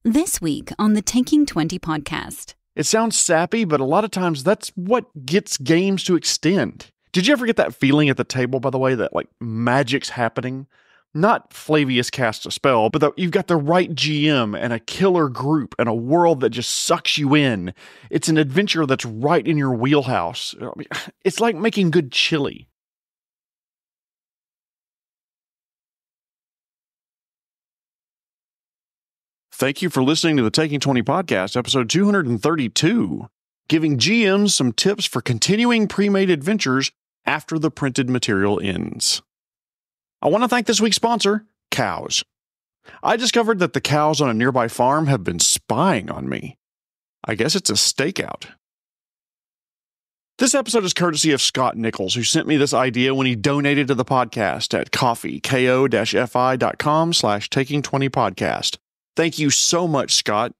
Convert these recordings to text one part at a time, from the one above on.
This week on the Taking 20 podcast. It sounds sappy, but a lot of times that's what gets games to extend. Did you ever get that feeling at the table, by the way, that magic's happening? Not Flavius casts a spell, but that you've got the right GM and a killer group and a world that just sucks you in. It's an adventure that's right in your wheelhouse. It's like making good chili. Thank you for listening to the Taking 20 podcast, episode 232, giving GMs some tips for continuing pre-made adventures after the printed material ends. I want to thank this week's sponsor, cows. I discovered that the cows on a nearby farm have been spying on me. I guess it's a stakeout. This episode is courtesy of Scott Nichols, who sent me this idea when he donated to the podcast at ko-fi.com/taking20podcast. Thank you so much, Scott.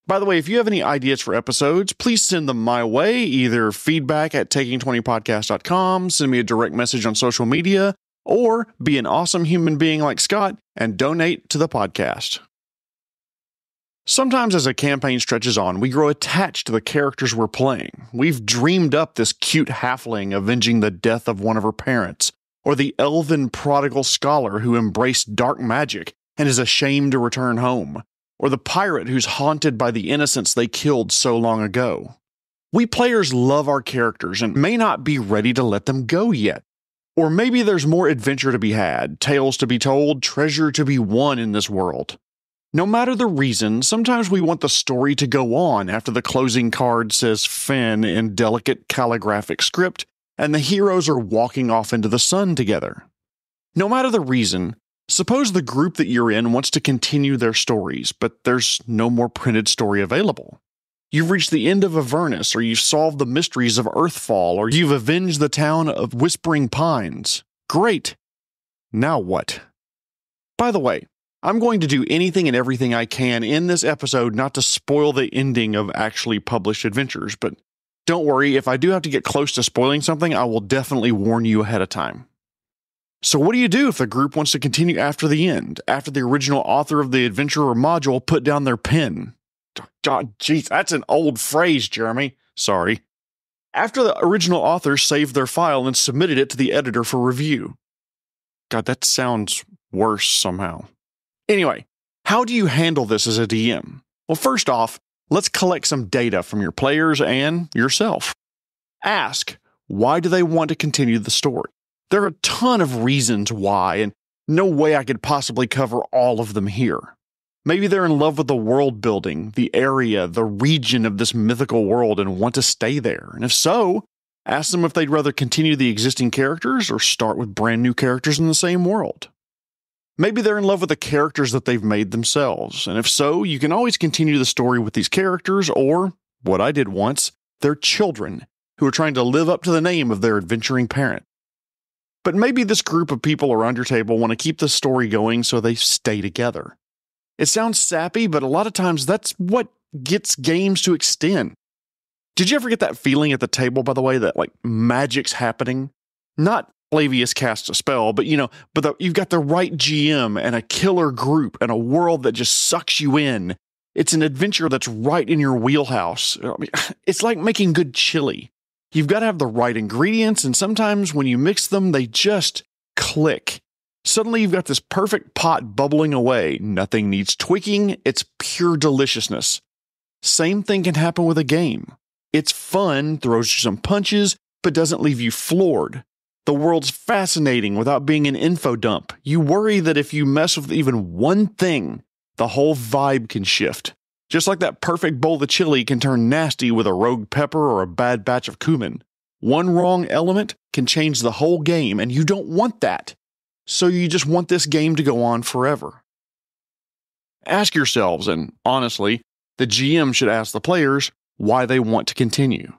By the way, if you have any ideas for episodes, please send them my way, either feedback at taking20podcast.com, send me a direct message on social media, or be an awesome human being like Scott and donate to the podcast. Sometimes as a campaign stretches on, we grow attached to the characters we're playing. We've dreamed up this cute halfling avenging the death of one of her parents, or the elven prodigal scholar who embraced dark magic and is ashamed to return home, or the pirate who's haunted by the innocents they killed so long ago. We players love our characters and may not be ready to let them go yet. Or maybe there's more adventure to be had, tales to be told, treasure to be won in this world. No matter the reason, sometimes we want the story to go on after the closing card says Finn in delicate calligraphic script, and the heroes are walking off into the sun together. No matter the reason, suppose the group that you're in wants to continue their stories, but there's no more printed story available. You've reached the end of Avernus, or you've solved the mysteries of Earthfall, or you've avenged the town of Whispering Pines. Great! Now what? By the way, I'm going to do anything and everything I can in this episode not to spoil the ending of actually published adventures, but don't worry, if I do have to get close to spoiling something, I will definitely warn you ahead of time. So what do you do if the group wants to continue after the end, after the original author of the adventure or module put down their pen? God, jeez, that's an old phrase, Jeremy. Sorry. After the original author saved their file and submitted it to the editor for review. God, that sounds worse somehow. Anyway, how do you handle this as a DM? Well, first off, let's collect some data from your players and yourself. Ask, why do they want to continue the story? There are a ton of reasons why, and no way I could possibly cover all of them here. Maybe they're in love with the world building, the area, the region of this mythical world and want to stay there. And if so, ask them if they'd rather continue the existing characters or start with brand new characters in the same world. Maybe they're in love with the characters that they've made themselves. And if so, you can always continue the story with these characters or, what I did once, their children who are trying to live up to the name of their adventuring parent. But maybe this group of people around your table want to keep the story going so they stay together. It sounds sappy, but a lot of times that's what gets games to extend. Did you ever get that feeling at the table, by the way, that magic's happening? Not Flavius casts a spell, but you've got the right GM and a killer group and a world that just sucks you in. It's an adventure that's right in your wheelhouse. It's like making good chili. You've got to have the right ingredients, and sometimes when you mix them, they just click. Suddenly you've got this perfect pot bubbling away. Nothing needs tweaking. It's pure deliciousness. Same thing can happen with a game. It's fun, throws you some punches, but doesn't leave you floored. The world's fascinating without being an info dump. You worry that if you mess with even one thing, the whole vibe can shift. Just like that perfect bowl of chili can turn nasty with a rogue pepper or a bad batch of cumin. One wrong element can change the whole game, and you don't want that. So you just want this game to go on forever. Ask yourselves, and honestly, the GM should ask the players why they want to continue.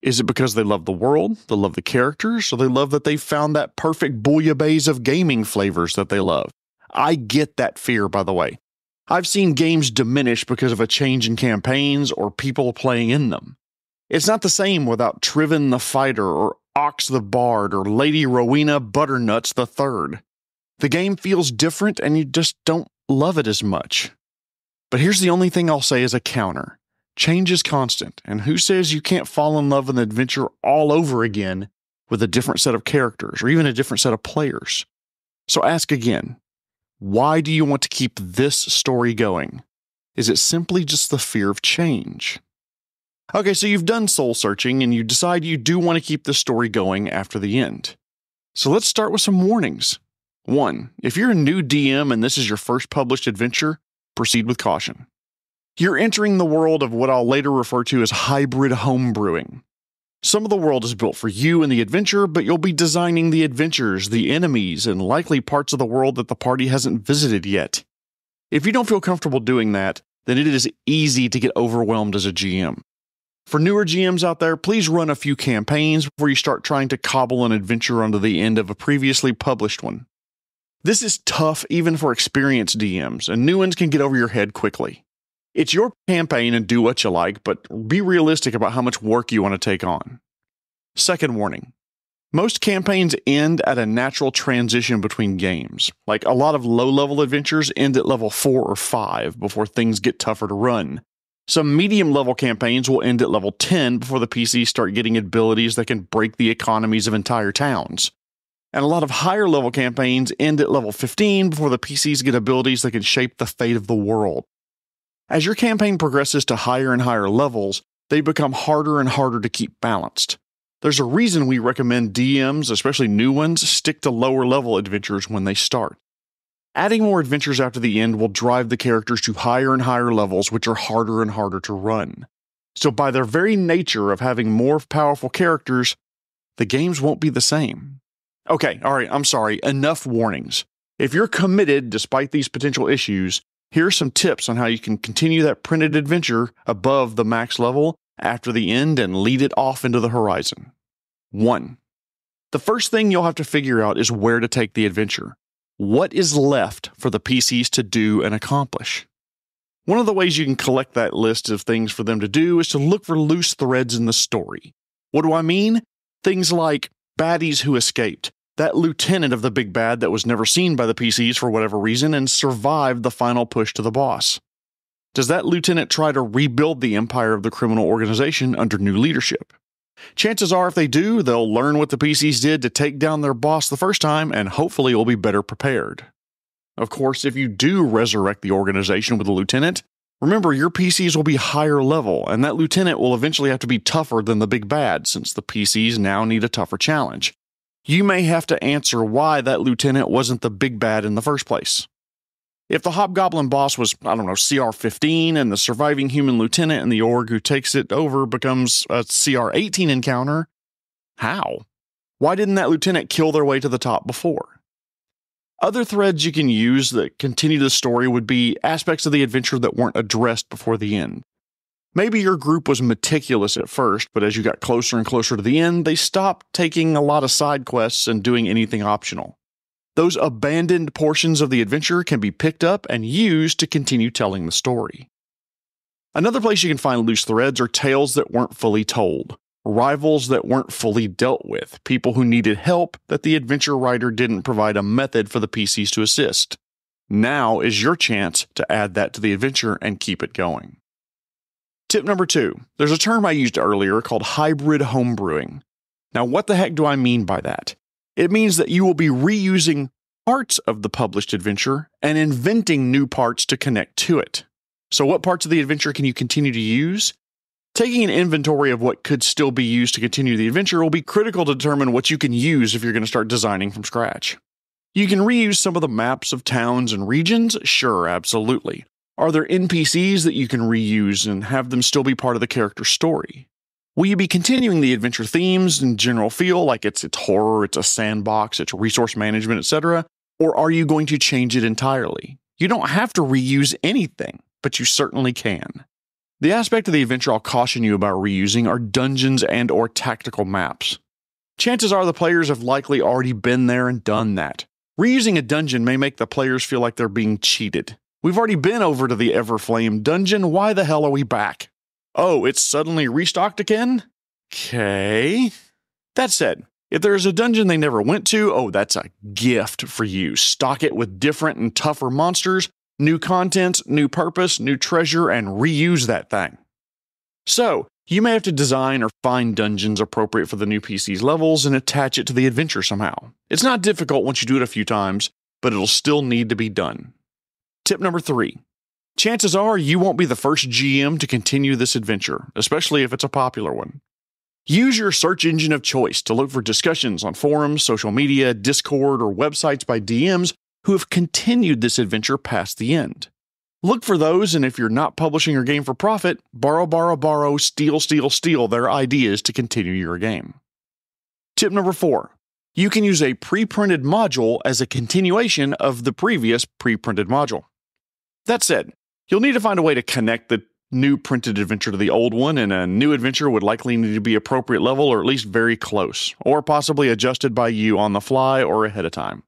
Is it because they love the world, they love the characters, or they love that they found that perfect bouillabaisse of gaming flavors that they love? I get that fear, by the way. I've seen games diminish because of a change in campaigns or people playing in them. It's not the same without Triven the Fighter or Ox the Bard or Lady Rowena Butternuts the Third. The game feels different and you just don't love it as much. But here's the only thing I'll say as a counter. Change is constant, and who says you can't fall in love with an adventure all over again with a different set of characters or even a different set of players? So ask again, why do you want to keep this story going? Is it simply just the fear of change? Okay, so you've done soul searching and you decide you do want to keep the story going after the end. So let's start with some warnings. 1. If you're a new DM and this is your first published adventure, proceed with caution. You're entering the world of what I'll later refer to as hybrid homebrewing. Some of the world is built for you and the adventure, but you'll be designing the adventures, the enemies, and likely parts of the world that the party hasn't visited yet. If you don't feel comfortable doing that, then it is easy to get overwhelmed as a GM. For newer GMs out there, please run a few campaigns before you start trying to cobble an adventure onto the end of a previously published one. This is tough even for experienced DMs, and new ones can get over your head quickly. It's your campaign and do what you like, but be realistic about how much work you want to take on. Second warning. Most campaigns end at a natural transition between games. Like a lot of low-level adventures end at level 4 or 5 before things get tougher to run. Some medium-level campaigns will end at level 10 before the PCs start getting abilities that can break the economies of entire towns. And a lot of higher-level campaigns end at level 15 before the PCs get abilities that can shape the fate of the world. As your campaign progresses to higher and higher levels, they become harder and harder to keep balanced. There's a reason we recommend DMs, especially new ones, stick to lower-level adventures when they start. Adding more adventures after the end will drive the characters to higher and higher levels, which are harder and harder to run. So by their very nature of having more powerful characters, the games won't be the same. Okay, alright, I'm sorry, enough warnings. If you're committed despite these potential issues, here are some tips on how you can continue that printed adventure above the max level after the end and lead it off into the horizon. 1. The first thing you'll have to figure out is where to take the adventure. What is left for the PCs to do and accomplish? One of the ways you can collect that list of things for them to do is to look for loose threads in the story. What do I mean? Things like baddies who escaped, that lieutenant of the big bad that was never seen by the PCs for whatever reason and survived the final push to the boss. Does that lieutenant try to rebuild the empire of the criminal organization under new leadership? Chances are if they do, they'll learn what the PCs did to take down their boss the first time and hopefully will be better prepared. Of course, if you do resurrect the organization with a lieutenant, remember your PCs will be higher level and that lieutenant will eventually have to be tougher than the big bad since the PCs now need a tougher challenge. You may have to answer why that lieutenant wasn't the big bad in the first place. If the Hobgoblin boss was, CR-15 and the surviving human lieutenant in the org who takes it over becomes a CR-18 encounter, how? Why didn't that lieutenant kill their way to the top before? Other threads you can use that continue the story would be aspects of the adventure that weren't addressed before the end. Maybe your group was meticulous at first, but as you got closer and closer to the end, they stopped taking a lot of side quests and doing anything optional. Those abandoned portions of the adventure can be picked up and used to continue telling the story. Another place you can find loose threads are tales that weren't fully told, rivals that weren't fully dealt with, people who needed help that the adventure writer didn't provide a method for the PCs to assist. Now is your chance to add that to the adventure and keep it going. Tip number 2. There's a term I used earlier called hybrid homebrewing. Now, what the heck do I mean by that? It means that you will be reusing parts of the published adventure and inventing new parts to connect to it. So what parts of the adventure can you continue to use? Taking an inventory of what could still be used to continue the adventure will be critical to determine what you can use if you're going to start designing from scratch. You can reuse some of the maps of towns and regions? Sure, absolutely. Are there NPCs that you can reuse and have them still be part of the character's story? Will you be continuing the adventure themes and general feel, like it's horror, it's a sandbox, it's resource management, etc., or are you going to change it entirely? You don't have to reuse anything, but you certainly can. The aspect of the adventure I'll caution you about reusing are dungeons and or tactical maps. Chances are the players have likely already been there and done that. Reusing a dungeon may make the players feel like they're being cheated. We've already been over to the Everflame dungeon, why the hell are we back? Oh, it's suddenly restocked again? Okay. That said, if there's a dungeon they never went to, oh, that's a gift for you. Stock it with different and tougher monsters, New content, new purpose, new treasure, and reuse that thing. So, you may have to design or find dungeons appropriate for the new PC's levels and attach it to the adventure somehow. It's not difficult once you do it a few times, but it'll still need to be done. Tip number 3. Chances are you won't be the first GM to continue this adventure, especially if it's a popular one. Use your search engine of choice to look for discussions on forums, social media, Discord, or websites by DMs who have continued this adventure past the end. Look for those, and if you're not publishing your game for profit, borrow, steal their ideas to continue your game. Tip number 4. You can use a pre-printed module as a continuation of the previous pre-printed module. That said, you'll need to find a way to connect the new printed adventure to the old one, and a new adventure would likely need to be appropriate level or at least very close, or possibly adjusted by you on the fly or ahead of time.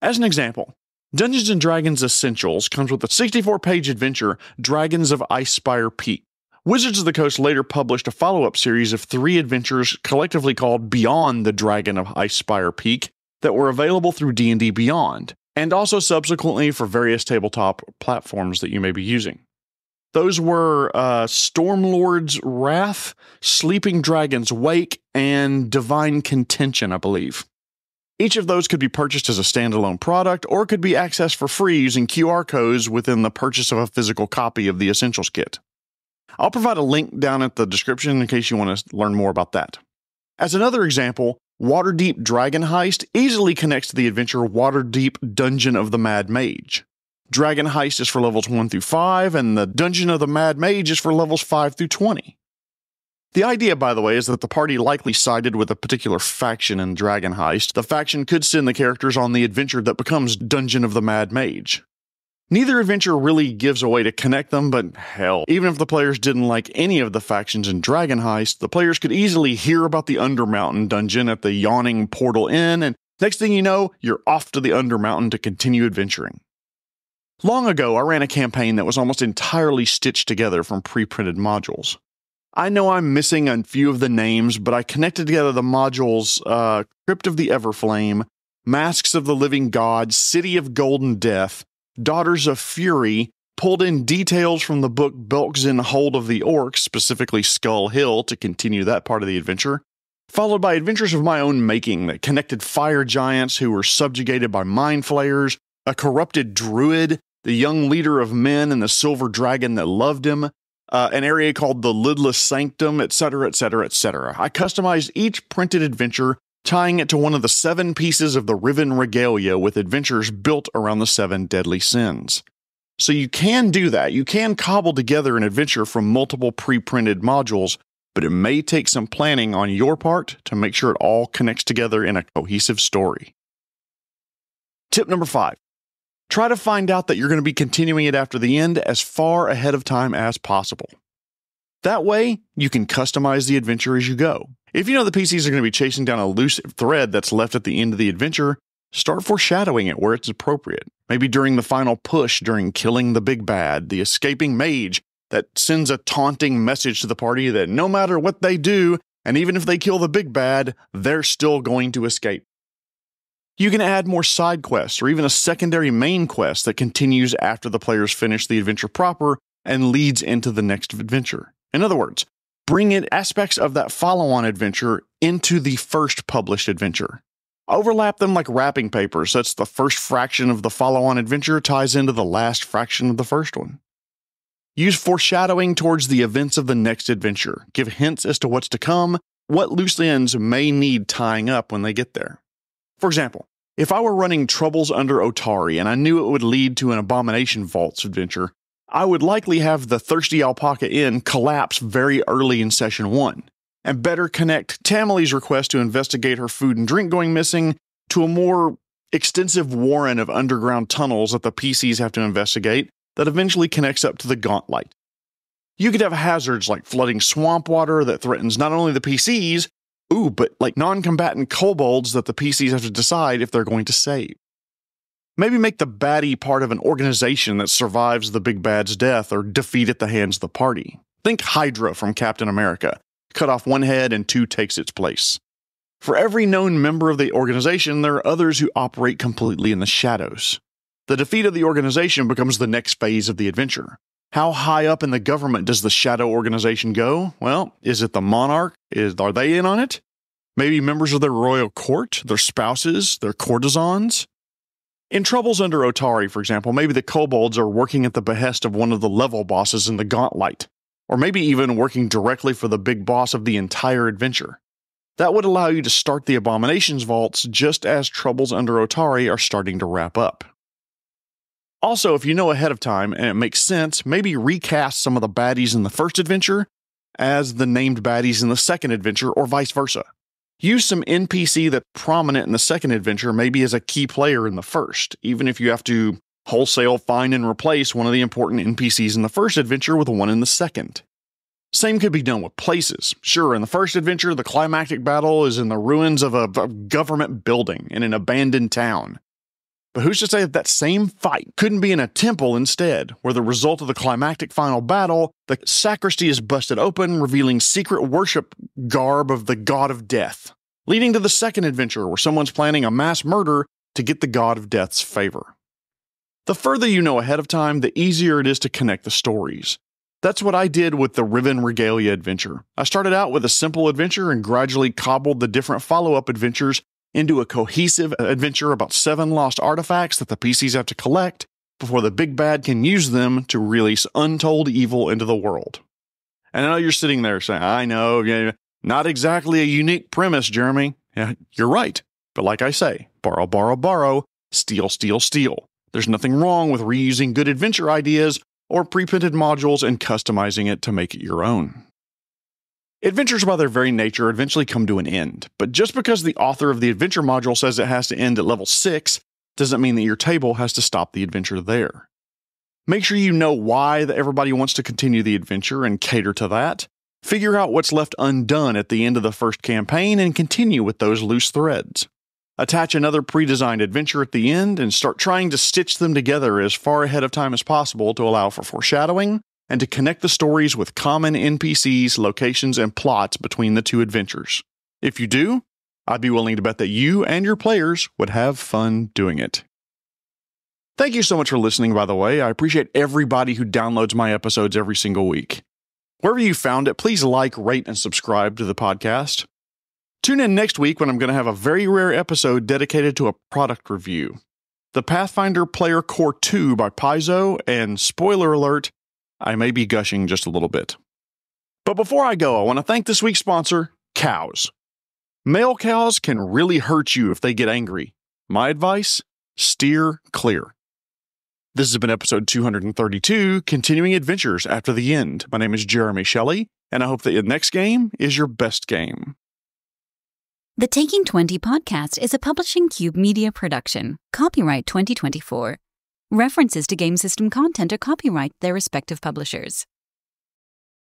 As an example, Dungeons & Dragons Essentials comes with a 64-page adventure, Dragons of Icespire Peak. Wizards of the Coast later published a follow-up series of 3 adventures collectively called Beyond the Dragon of Icespire Peak that were available through D&D Beyond, and also subsequently for various tabletop platforms that you may be using. Those were Stormlord's Wrath, Sleeping Dragon's Wake, and Divine Contention, I believe. Each of those could be purchased as a standalone product or could be accessed for free using QR codes within the purchase of a physical copy of the Essentials Kit. I'll provide a link down at the description in case you want to learn more about that. As another example, Waterdeep Dragon Heist easily connects to the adventure Waterdeep Dungeon of the Mad Mage. Dragon Heist is for levels 1 through 5, and the Dungeon of the Mad Mage is for levels 5 through 20. The idea, by the way, is that the party likely sided with a particular faction in Dragon Heist. The faction could send the characters on the adventure that becomes Dungeon of the Mad Mage. Neither adventure really gives a way to connect them, but hell, even if the players didn't like any of the factions in Dragon Heist, the players could easily hear about the Undermountain dungeon at the Yawning Portal Inn, and next thing you know, you're off to the Undermountain to continue adventuring. Long ago, I ran a campaign that was almost entirely stitched together from pre-printed modules. I know I'm missing a few of the names, but I connected together the modules Crypt of the Everflame, Masks of the Living God, City of Golden Death, Daughters of Fury, pulled in details from the book Belkzen Hold of the Orcs, specifically Skull Hill, to continue that part of the adventure, followed by adventures of my own making that connected fire giants who were subjugated by mind flayers, a corrupted druid, the young leader of men, and the silver dragon that loved him, an area called the Lidless Sanctum, etc., etc., etc. I customized each printed adventure, tying it to one of the 7 pieces of the Riven Regalia with adventures built around the 7 deadly sins. So you can do that. You can cobble together an adventure from multiple pre-printed modules, but it may take some planning on your part to make sure it all connects together in a cohesive story. Tip number 5. Try to find out that you're going to be continuing it after the end as far ahead of time as possible. That way, you can customize the adventure as you go. If you know the PCs are going to be chasing down a loose thread that's left at the end of the adventure, start foreshadowing it where it's appropriate. Maybe during the final push during killing the big bad, the escaping mage that sends a taunting message to the party that no matter what they do, and even if they kill the big bad, they're still going to escape. You can add more side quests or even a secondary main quest that continues after the players finish the adventure proper and leads into the next adventure. In other words, bring in aspects of that follow-on adventure into the first published adventure. Overlap them like wrapping paper, such the first fraction of the follow-on adventure ties into the last fraction of the first one. Use foreshadowing towards the events of the next adventure. Give hints as to what's to come, what loose ends may need tying up when they get there. For example, if I were running Troubles Under Otari and I knew it would lead to an Abomination Vaults adventure, I would likely have the Thirsty Alpaca Inn collapse very early in Session 1, and better connect Tammany's request to investigate her food and drink going missing to a more extensive warren of underground tunnels that the PCs have to investigate that eventually connects up to the Gauntlet. You could have hazards like flooding swamp water that threatens not only the PCs, but like non-combatant kobolds that the PCs have to decide if they're going to save. Maybe make the baddie part of an organization that survives the big bad's death or defeat at the hands of the party. Think Hydra from Captain America. Cut off one head and 2 takes its place. For every known member of the organization, there are others who operate completely in the shadows. The defeat of the organization becomes the next phase of the adventure. How high up in the government does the shadow organization go? Well, is it the monarch? Are they in on it? Maybe members of their royal court, their spouses, their courtesans? In Troubles Under Otari, for example, maybe the kobolds are working at the behest of one of the level bosses in the Gauntlet, or maybe even working directly for the big boss of the entire adventure. That would allow you to start the Abominations vaults just as Troubles Under Otari are starting to wrap up. Also, if you know ahead of time and it makes sense, maybe recast some of the baddies in the first adventure as the named baddies in the second adventure, or vice versa. Use some NPC that's prominent in the second adventure maybe as a key player in the first, even if you have to wholesale find and replace one of the important NPCs in the first adventure with one in the second. Same could be done with places. Sure, in the first adventure, the climactic battle is in the ruins of a government building in an abandoned town. But who's to say that same fight couldn't be in a temple instead, where the result of the climactic final battle, the sacristy is busted open, revealing secret worship garb of the god of death, leading to the second adventure where someone's planning a mass murder to get the god of death's favor. The further you know ahead of time, the easier it is to connect the stories. That's what I did with the Riven Regalia adventure. I started out with a simple adventure and gradually cobbled the different follow-up adventures into a cohesive adventure about 7 lost artifacts that the PCs have to collect before the big bad can use them to release untold evil into the world. And I know you're sitting there saying, I know, not exactly a unique premise, Jeremy. Yeah, you're right. But like I say, borrow, borrow, borrow, steal, steal, steal. There's nothing wrong with reusing good adventure ideas or pre-printed modules and customizing it to make it your own. Adventures by their very nature eventually come to an end, but just because the author of the adventure module says it has to end at level 6 doesn't mean that your table has to stop the adventure there. Make sure you know why everybody wants to continue the adventure and cater to that. Figure out what's left undone at the end of the first campaign and continue with those loose threads. Attach another pre-designed adventure at the end and start trying to stitch them together as far ahead of time as possible to allow for foreshadowing and to connect the stories with common NPCs, locations, and plots between the two adventures. If you do, I'd be willing to bet that you and your players would have fun doing it. Thank you so much for listening, by the way. I appreciate everybody who downloads my episodes every single week. Wherever you found it, please like, rate, and subscribe to the podcast. Tune in next week when I'm going to have a very rare episode dedicated to a product review. The Pathfinder Player Core 2 by Paizo, and spoiler alert, I may be gushing just a little bit. But before I go, I want to thank this week's sponsor, cows. Male cows can really hurt you if they get angry. My advice? Steer clear. This has been episode 232, Continuing Adventures After the End. My name is Jeremy Shelley, and I hope that your next game is your best game. The Taking 20 podcast is a Publishing Cube media production. Copyright 2024. References to game system content are copyright their respective publishers.